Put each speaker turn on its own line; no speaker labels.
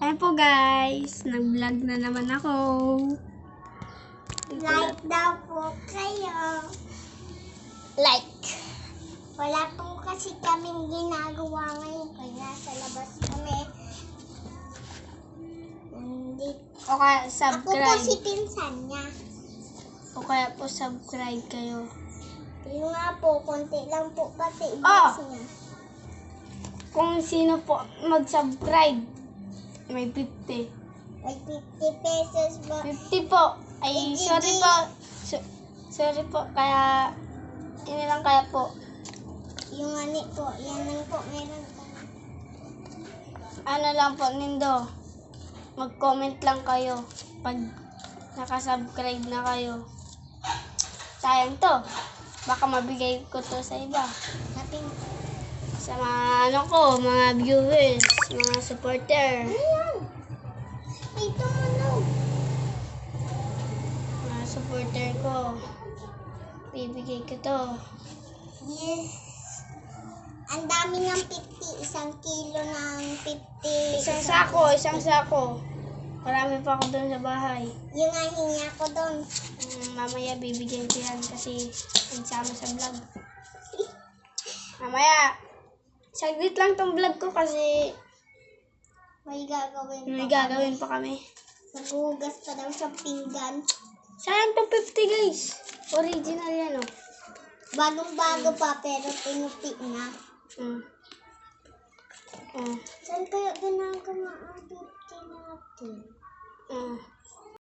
Ayan po guys, nag-vlog na naman ako.
Like daw po kayo.
Like.
Wala po kasi kaming ginagawa ngayon kaya sa labas kami. Hindi.
O kaya
Ako po
subscribe.
si pinsan niya.
O kaya po subscribe kayo.
Yung nga po, konti lang po pati
Ah!
ibig niya.
Kung sino po mag-subscribe, may 50.
May 50 pesos ba?
50 po. Ay, sorry po. Sorry po. Kaya, ini lang kaya po.
Yung ani po, yan lang po meron ka.
Ano lang po, Nindo. Mag-comment lang kayo pag nakasubscribe na kayo. Sayang to. Baka mabigay ko to sa iba.
Kaping,
Sa mga ano ko, mga viewers, mga supporter.
ayan. Ito mo no.
Mga supporter ko. Bibigay ko to.
Yes. Ang dami ng 50. Isang kilo ng 50.
Isang sako. Marami pa ako doon sa bahay.
Yung nga hingi ako doon.
Mamaya bibigyan ko yan kasi nagsama sa vlog. Mamaya, saglit lang tong vlog ko kasi
May gagawin
may
pa.
gagawin pa kami.
Maghugas pa daw sa pinggan.
Sayang tong 50 guys. Original yan oh.
Bagong-bago pa pero pinupi na.
Oh.
Saan kaya ginagawa ang 50 natin?
Oh.